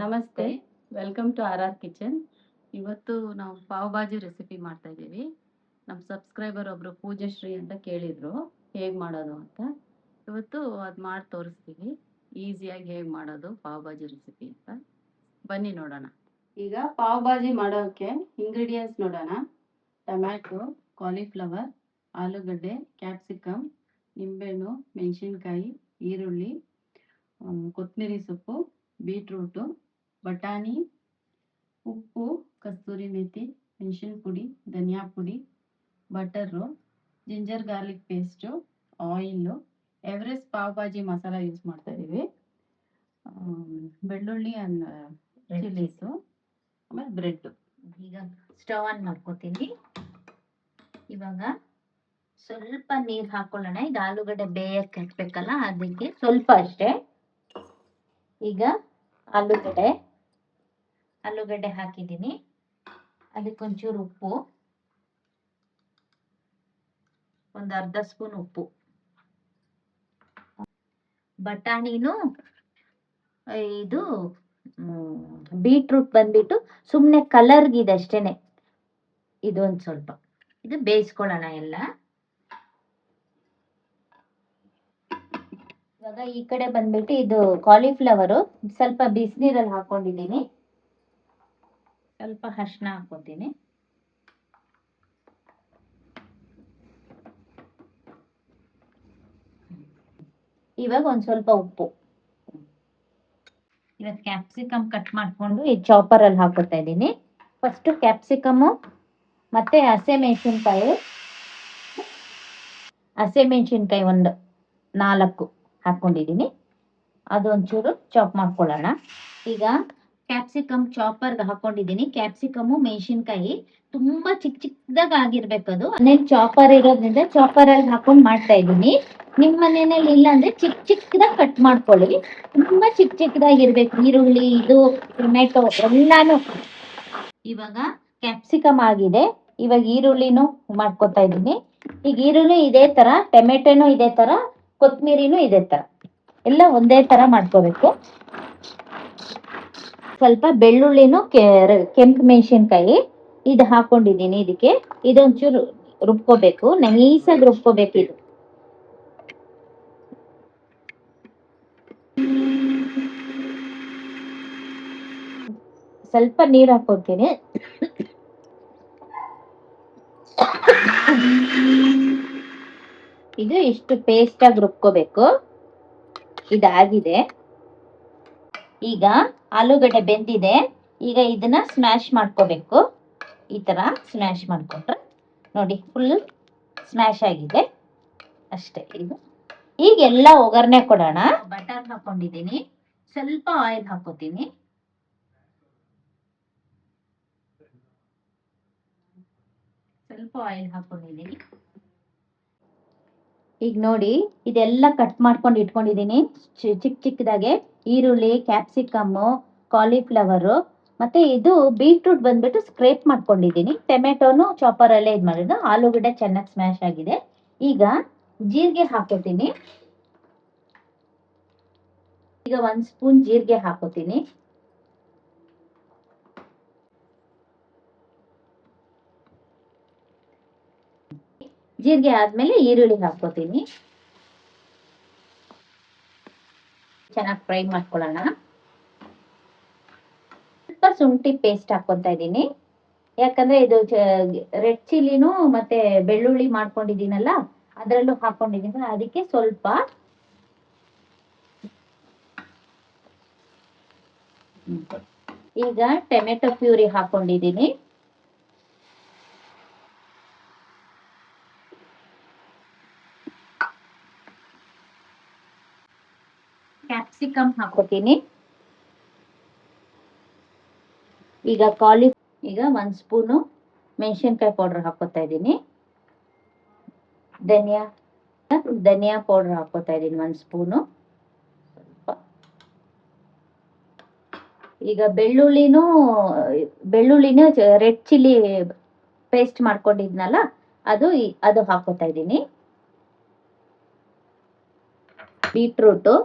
ನಮಸ್ತೆ, welcome to RR kitchen. ಇವತ್ತು ನಾವು ಪಾವ್ ಭಾಜಿ ರೆಸಿಪಿ ಮಾಡ್ತಾ ಇದ್ದೀವಿ. ನಮ್ಮ ಸಬ್ಸ್ಕ್ರೈಬರ್ ಒಬ್ರು ಪೂಜಶ್ರೀ ಅಂತ ಕೇಳಿದ್ರು ಹೇಗೆ ಮಾಡೋದು ಅಂತ. ಇವತ್ತು ಅದು ಮಾಡಿ ತೋರಿಸ್ತೀವಿ, ಈಸಿಯಾಗಿ ಹೇಗೆ ಮಾಡೋದು ಪಾವ್ ಭಾಜಿ ರೆಸಿಪಿ ಅಂತ. ಬನ್ನಿ ನೋಡೋಣ. ಈಗ ಪಾವ್ ಭಾಜಿ ಮಾಡೋಕ್ಕೆ ಇಂಗ್ರೀಡಿಯೆಂಟ್ಸ್ ನೋಡೋಣ. ಟೊಮ್ಯಾಟೊ, ಕಾಲಿಫ್ಲವರ್, ಆಲೂಗಡ್ಡೆ, ಕ್ಯಾಪ್ಸಿಕಮ್, ನಿಂಬೆಹಣ್ಣು, ಮೆಣಸಿನ್ಕಾಯಿ, ಈರುಳ್ಳಿ, ಕೊತ್ತಂಬರಿ ಸೊಪ್ಪು, ಬೀಟ್ರೂಟು, ಬಟಾಣಿ, ಉಪ್ಪು, ಕಸ್ತೂರಿ ಮೆಥಿ, ಮೆಣಸಿನ ಪುಡಿ, ಧನಿಯಾ ಪುಡಿ, butter, ginger garlic paste, oil, Everest pav bhaji masala use ಮಾಡ್ತಾ ಇದ್ದೀವಿ, ಬೆಳ್ಳುಳ್ಳಿ ಅಂಡ್ ಚಿಲ್ಲೀಸು, ಆಮೇಲೆ ಬ್ರೆಡ್. ಈಗ ಸ್ಟವ್ ಆನ್ ಮಾಡ್ಕೋತೀನಿ. ಇವಾಗ ಸ್ವಲ್ಪ ನೀರು ಹಾಕೊಳ್ಳೋಣ. ಈಗ ಆಲೂಗಡ್ಡೆ ಬೇಯಕ್ಕೆ ಹಾಕ್ಬೇಕಲ್ಲ, ಅದಕ್ಕೆ ಸ್ವಲ್ಪ ಅಷ್ಟೇ. ಈಗ ಆಲೂಗಡ್ಡೆ ಹಾಕಿದ್ದೀನಿ. ಅದಕ್ಕೊಂಚೂರು ಉಪ್ಪು, ಒಂದು ಅರ್ಧ ಸ್ಪೂನ್ ಉಪ್ಪು. ಬಟಾಣಿನೂ ಇದು ಬೀಟ್ರೂಟ್ ಬಂದ್ಬಿಟ್ಟು ಸುಮ್ಮನೆ ಕಲರ್ಗಿದೆ ಅಷ್ಟೇನೆ. ಇದೊಂದು ಸ್ವಲ್ಪ ಇದು ಬೇಯಿಸ್ಕೊಳ್ಳೋಣ ಎಲ್ಲ. ಇವಾಗ ಈ ಕಡೆ ಬಂದ್ಬಿಟ್ಟು ಇದು ಕಾಲಿಫ್ಲವರು ಸ್ವಲ್ಪ ಬಿಸಿನೀರಲ್ಲಿ ಹಾಕೊಂಡಿದ್ದೀನಿ. ಸ್ವಲ್ಪ ಅರಿಶಿನ ಹಾಕೋತೀನಿ. ಇವಾಗ ಒಂದ್ ಸ್ವಲ್ಪ ಉಪ್ಪು. ಇವಾಗ ಕ್ಯಾಪ್ಸಿಕಮ್ ಕಟ್ ಮಾಡ್ಕೊಂಡು ಈ ಚಾಪರ್ ಅಲ್ಲಿ ಹಾಕೋತಾ ಇದ್ದೀನಿ. ಫಸ್ಟ್ ಕ್ಯಾಪ್ಸಿಕಮ್ ಮತ್ತೆ ಹಸಿಮೆಣಸಿನ್ಕಾಯಿ ಒಂದು 4 ಹಾಕೊಂಡಿದ್ದೀನಿ. ಅದೊಂಚೂರು ಚಾಪ್ ಮಾಡ್ಕೊಳ್ಳೋಣ. ಈಗ ಕ್ಯಾಪ್ಸಿಕಮ್ ಚಾಪರ್ಗೆ ಹಾಕೊಂಡಿದ್ದೀನಿ. ಕ್ಯಾಪ್ಸಿಕಮು ಮೆಣಸಿನ್ಕಾಯಿ ತುಂಬಾ ಚಿಕ್ಕದಾಗಿ ಆಗಿರ್ಬೇಕು. ಅದು ಚಾಪರ್ ಇರೋದ್ರಿಂದ ಚಾಪರ್ ಅಲ್ಲಿ ಹಾಕೊಂಡು ಮಾಡ್ತಾ ಇದ್ದೀನಿ. ನಿಮ್ಮ ಮನೆಯಲ್ಲಿ ಇಲ್ಲ ಅಂದ್ರೆ ಚಿಕ್ಕದಾಗಿ ಕಟ್ ಮಾಡ್ಕೊಳ್ಳಿ. ತುಂಬಾ ಚಿಕ್ಕದಾಗಿರ್ಬೇಕು. ಈರುಳ್ಳಿ, ಇದು ಟೊಮೆಟೊ ಎಲ್ಲಾನು. ಇವಾಗ ಕ್ಯಾಪ್ಸಿಕಮ್ ಆಗಿದೆ. ಇವಾಗ ಈರುಳ್ಳಿನೂ ಮಾಡ್ಕೊತಾ ಇದ್ದೀನಿ. ಈಗ ಈರುಳ್ಳಿ ಇದೇ ತರ, ಟೊಮೆಟೊನು ಇದೇ ತರ, ಕೊತ್ತಂಬರಿನೂ ಇದೇ ತರ, ಎಲ್ಲ ಒಂದೇ ತರ ಮಾಡ್ಕೋಬೇಕು. ಸ್ವಲ್ಪ ಬೆಳ್ಳುಳ್ಳಿನೂ ಕೆಂಪು ಮೆಣಸಿನ್ಕಾಯಿ ಇದು ಹಾಕೊಂಡಿದ್ದೀನಿ. ಇದಕ್ಕೆ ಇದೊಂಚೂರು ರುಬ್ಕೋಬೇಕು, ನೈಸಾಗಿ ರುಬ್ಕೋಬೇಕು. ಇದು ಸ್ವಲ್ಪ ನೀರು ಹಾಕೊತೀನಿ. ಇದು ಇಷ್ಟು ಪೇಸ್ಟ್ ಆಗಿ ರುಬ್ಕೋಬೇಕು. ಇದಾಗಿದೆ. ಈಗ ಆಲೂಗಡ್ಡೆ ಬೆಂದಿದೆ. ಈಗ ಇದನ್ನ ಸ್ಮ್ಯಾಶ್ ಮಾಡ್ಕೋಬೇಕು. ಈ ತರ ಸ್ಮ್ಯಾಶ್ ಮಾಡ್ಕೊಂಡ್ರೆ ನೋಡಿ ಫುಲ್ ಸ್ಮ್ಯಾಶ್ ಆಗಿದೆ ಅಷ್ಟೇ. ಈಗ ಎಲ್ಲ ಒಗ್ಗರಣೆ ಕೊಡೋಣ. ಬಟರ್ ಹಾಕೊಂಡಿದ್ದೀನಿ. ಸ್ವಲ್ಪ ಆಯಿಲ್ ಹಾಕೋತೀನಿ. ಈಗ ನೋಡಿ ಇದೆಲ್ಲ ಕಟ್ ಮಾಡ್ಕೊಂಡು ಇಟ್ಕೊಂಡಿದ್ದೀನಿ ಚಿಕ್ಕದಾಗೆ. ಈರುಳ್ಳಿ, ಕ್ಯಾಪ್ಸಿಕಮ್, ಕಾಲಿಫ್ಲವರು ಮತ್ತೆ ಇದು ಬೀಟ್ರೂಟ್ ಬಂದ್ಬಿಟ್ಟು ಸ್ಕ್ರೇಪ್ ಮಾಡ್ಕೊಂಡಿದ್ದೀನಿ. ಟೊಮೆಟೊನು ಚಾಪರ್ ಅಲ್ಲೇ ಇದು ಮಾಡಿದ್ದು. ಆಲೂಗಡ್ಡೆ ಚೆನ್ನಾಗಿ ಸ್ಮ್ಯಾಶ್ ಆಗಿದೆ. ಈಗ ಜೀರಿಗೆ ಹಾಕೋತೀನಿ. ಈಗ 1 ಸ್ಪೂನ್ ಜೀರಿಗೆ ಹಾಕೋತೀನಿ. ಜೀರಿಗೆ ಆದ್ಮೇಲೆ ಈರುಳ್ಳಿ ಹಾಕೋತೀನಿ. ಚೆನ್ನಾಗಿ ಫ್ರೈ ಮಾಡ್ಕೊಳ್ಳೋಣ. ಸ್ವಲ್ಪ ಶುಂಠಿ ಪೇಸ್ಟ್ ಹಾಕೊತಾ ಇದ್ದೀನಿ. ಯಾಕಂದ್ರೆ ಇದು ರೆಡ್ ಚಿಲ್ಲಿನೂ ಮತ್ತೆ ಬೆಳ್ಳುಳ್ಳಿ ಮಾಡ್ಕೊಂಡಿದ್ದೀನಲ್ಲ, ಅದರಲ್ಲೂ ಹಾಕೊಂಡಿದ್ದೀನಿ. ಅದಕ್ಕೆ ಸ್ವಲ್ಪ. ಈಗ ಟೊಮೆಟೊ ಪ್ಯೂರಿ ಹಾಕೊಂಡಿದ್ದೀನಿ. ಕ್ಯಾಪ್ಸಿಕಮ್ ಹಾಕೋತೀನಿ. ಈಗ ಈಗ 1 ಸ್ಪೂನು ಮೆಣಸಿನ್ಕಾಯಿ ಪೌಡರ್ ಹಾಕೋತಾ ಇದ್ದೀನಿ. ಧನಿಯಾ ಪೌಡರ್ ಹಾಕೋತಾ ಇದ್ದೀನಿ 1 ಸ್ಪೂನು. ಈಗ ಬೆಳ್ಳುಳ್ಳಿನೂ ರೆಡ್ ಚಿಲ್ಲಿ ಪೇಸ್ಟ್ ಮಾಡ್ಕೊಂಡಿದ್ನಲ್ಲ, ಅದು ಹಾಕೋತಾ ಇದ್ದೀನಿ. ಬೀಟ್ರೂಟು,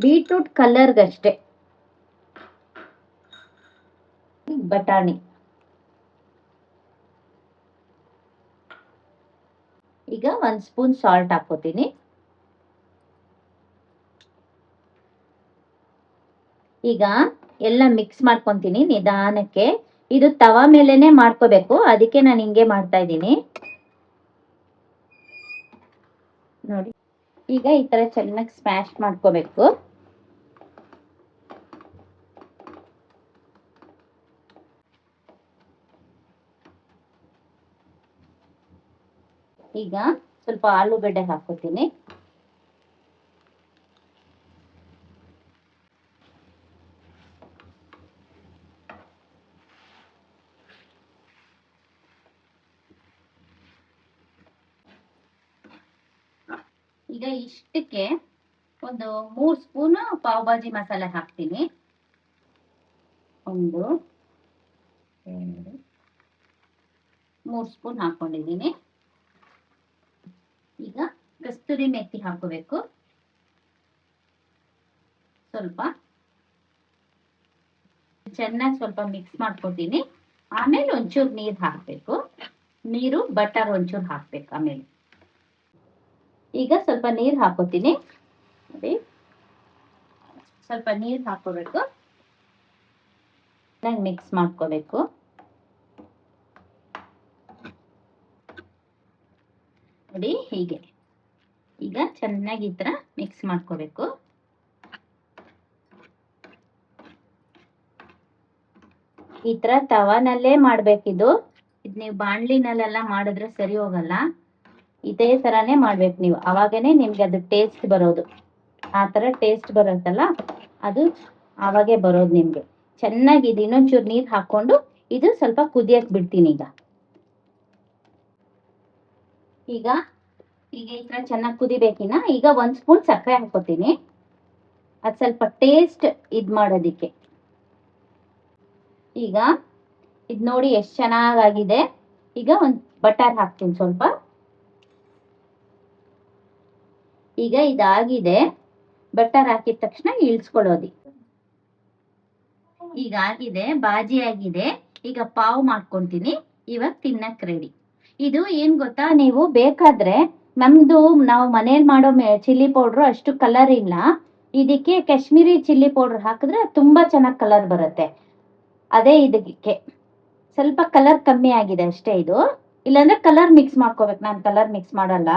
ಬೀಟ್ರೂಟ್ ಕಲರ್ಗಷ್ಟೇ. ಬಟಾಣಿ, ಈಗ 1 ಸ್ಪೂನ್ ಸಾಲ್ಟ್ ಹಾಕೋತೀನಿ. ಈಗ ಎಲ್ಲ ಮಿಕ್ಸ್ ಮಾಡ್ಕೊಂತೀನಿ ನಿಧಾನಕ್ಕೆ. ಇದು ತವಾ ಮೇಲೆನೆ ಮಾಡ್ಕೋಬೇಕು, ಅದಕ್ಕೆ ನಾನು ಹಿಂಗೆ ಮಾಡ್ತಾ ಇದ್ದೀನಿ ನೋಡಿ. ಈಗ ಈ ತರ ಚೆನ್ನಾಗಿ ಸ್ಮ್ಯಾಶ್ ಮಾಡ್ಕೋಬೇಕು. ಈಗ ಸ್ವಲ್ಪ ಆಲೂಗಡ್ಡೆ ಹಾಕೋತೀನಿ. ಈಗ ಇಷ್ಟಕ್ಕೆ ಒಂದು 3 ಸ್ಪೂನ್ ಪಾವ್ ಭಾಜಿ ಮಸಾಲೆ ಹಾಕ್ತೀನಿ. 1 2 3 ಸ್ಪೂನ್ ಹಾಕೊಂಡಿದ್ದೀನಿ. ಈಗ ಕಸ್ತೂರಿ ಮೆಥಿ ಹಾಕೋಬೇಕು ಸ್ವಲ್ಪ. ಚೆನ್ನಾಗಿ ಸ್ವಲ್ಪ ಮಿಕ್ಸ್ ಮಾಡ್ಕೊತೀನಿ. ಆಮೇಲೆ ಒಂಚೂರು ನೀರು ಹಾಕಬೇಕು. ನೀರು ಬಟರ್ ಒಂಚೂರು ಹಾಕ್ಬೇಕು ಆಮೇಲೆ. ಈಗ ಸ್ವಲ್ಪ ನೀರು ಹಾಕೋತೀನಿ ನೋಡಿ. ಸ್ವಲ್ಪ ನೀರು ಹಾಕೋಬೇಕು, ಚೆನ್ನಾಗಿ ಮಿಕ್ಸ್ ಮಾಡ್ಕೋಬೇಕು. ನೋಡಿ ಹೀಗೆ. ಈಗ ಚೆನ್ನಾಗಿ ಈ ತರ ಮಿಕ್ಸ್ ಮಾಡ್ಕೋಬೇಕು. ಈ ತರ ತವಾನಲ್ಲೇ ಮಾಡ್ಬೇಕಿದು. ಇದು ನೀವು ಬಾಣ್ಲಿನಲ್ಲೆಲ್ಲ ಮಾಡಿದ್ರೆ ಸರಿ ಹೋಗಲ್ಲ. ಇದೇ ತರಾನೇ ಮಾಡ್ಬೇಕು ನೀವು, ಅವಾಗನೇ ನಿಮ್ಗೆ ಅದು ಟೇಸ್ಟ್ ಬರೋದು. ಆ ತರ ಟೇಸ್ಟ್ ಬರುತ್ತಲ್ಲ, ಅದು ಆವಾಗೇ ಬರೋದು ನಿಮ್ಗೆ. ಚೆನ್ನಾಗಿ ಇದು ಇನ್ನೊಂಚೂರು ನೀರು ಹಾಕೊಂಡು ಇದು ಸ್ವಲ್ಪ ಕುದಿಯಕ್ ಬಿಡ್ತೀನಿ. ಈಗ ಈಗ ಈ ತರ ಚೆನ್ನಾಗಿ ಕುದಿಬೇಕಿನ. ಈಗ 1 ಸ್ಪೂನ್ ಸಕ್ಕರೆ ಹಾಕೋತೀನಿ, ಅದು ಸ್ವಲ್ಪ ಟೇಸ್ಟ್ ಇದ್ ಮಾಡೋದಿಕ್ಕೆ. ಈಗ ಇದು ನೋಡಿ ಎಷ್ಟು ಚೆನ್ನಾಗಾಗಿದೆ. ಈಗ ಒಂದು ಬಟರ್ ಹಾಕ್ತೀನಿ ಸ್ವಲ್ಪ. ಈಗ ಇದಾಗಿದೆ. ಬಟರ್ ಹಾಕಿದ ತಕ್ಷಣ ಇಳಿಸ್ಕೊಳ್ಳೋದು. ಈಗ ಆಗಿದೆ, ಬಾಜಿ ಆಗಿದೆ. ಈಗ ಪಾವ್ ಮಾಡ್ಕೊಂತೀನಿ. ಇವಾಗ ತಿನ್ನಕ್ ರೆಡಿ. ಇದು ಏನ್ ಗೊತ್ತಾ, ನೀವು ಬೇಕಾದ್ರೆ ನಾವು ಮನೇಲಿ ಮಾಡೋ ಚಿಲ್ಲಿ ಪೌಡ್ರು ಅಷ್ಟು ಕಲರ್ ಇಲ್ಲ. ಇದಕ್ಕೆ ಕಾಶ್ಮೀರಿ ಚಿಲ್ಲಿ ಪೌಡರ್ ಹಾಕಿದ್ರೆ ತುಂಬಾ ಚೆನ್ನಾಗಿ ಕಲರ್ ಬರುತ್ತೆ. ಅದೇ ಇದಕ್ಕೆ ಸ್ವಲ್ಪ ಕಲರ್ ಕಮ್ಮಿ ಆಗಿದೆ ಅಷ್ಟೇ. ಇದು ಇಲ್ಲಾಂದ್ರೆ ಕಲರ್ ಮಿಕ್ಸ್ ಮಾಡ್ಕೋಬೇಕು. ನಾನು ಕಲರ್ ಮಿಕ್ಸ್ ಮಾಡಲ್ಲ.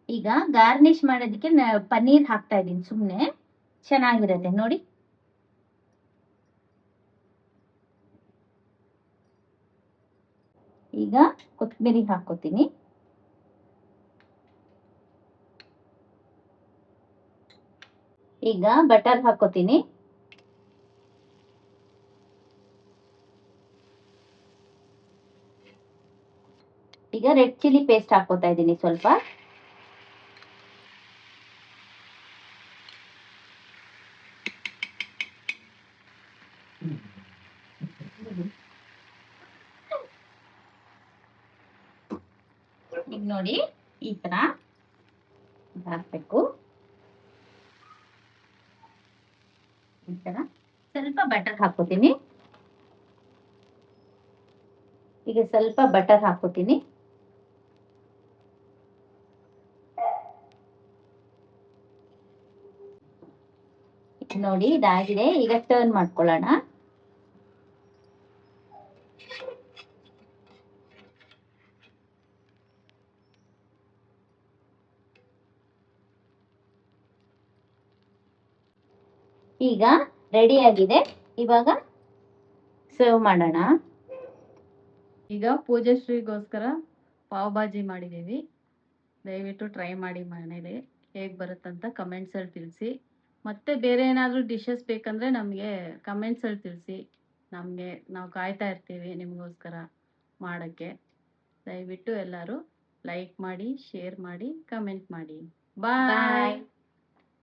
ಈಗ ಗಾರ್ನಿಶ್ ಮಾಡೋದಕ್ಕೆ ಪನ್ನೀರ್ ಹಾಕ್ತಾ ಇದ್ದೀನಿ ಸುಮ್ಮನೆ, ಚೆನ್ನಾಗಿರುತ್ತೆ ನೋಡಿ. ಈಗ ಕೊತ್ತಂಬರಿ ಹಾಕೋತೀನಿ. ಈಗ ಬಟರ್ ಹಾಕೋತೀನಿ. ಈಗ ರೆಡ್ ಚಿಲ್ಲಿ ಪೇಸ್ಟ್ ಹಾಕೋತಾ ಇದ್ದೀನಿ ಸ್ವಲ್ಪ. ಈಗ ನೋಡಿ ಈ ತರ ಹಾಕ್ಬೇಕು. ಈ ತರ ಸ್ವಲ್ಪ ಬಟರ್ ಹಾಕೋತೀನಿ. ಈಗ ಸ್ವಲ್ಪ ಬಟರ್ ಹಾಕೋತೀನಿ. ನೋಡಿ ಇದಾಗಿದೆ. ಈಗ ಟರ್ನ್ ಮಾಡ್ಕೊಳ್ಳೋಣ. ಈಗ ರೆಡಿ ಆಗಿದೆ. ಇವಾಗ ಸರ್ವ್ ಮಾಡೋಣ. ಈಗ ಪೂಜಾಶ್ರೀಗೋಸ್ಕರ ಪಾವ್ ಭಾಜಿ ಮಾಡಿದ್ದೀವಿ. ದಯವಿಟ್ಟು ಟ್ರೈ ಮಾಡಿ ಮನೇಲಿ. ಹೇಗೆ ಬರುತ್ತಂತ ಕಮೆಂಟ್ಸಲ್ಲಿ ತಿಳಿಸಿ. ಮತ್ತೆ ಬೇರೆ ಏನಾದರೂ ಡಿಶಸ್ ಬೇಕಂದರೆ ನಮಗೆ ಕಮೆಂಟ್ಸಲ್ಲಿ ತಿಳಿಸಿ. ನಾವು ಕಾಯ್ತಾ ಇರ್ತೀವಿ ನಿಮಗೋಸ್ಕರ ಮಾಡೋಕ್ಕೆ. ದಯವಿಟ್ಟು ಎಲ್ಲರೂ ಲೈಕ್ ಮಾಡಿ, ಶೇರ್ ಮಾಡಿ, ಕಮೆಂಟ್ ಮಾಡಿ. ಬಾಯ್.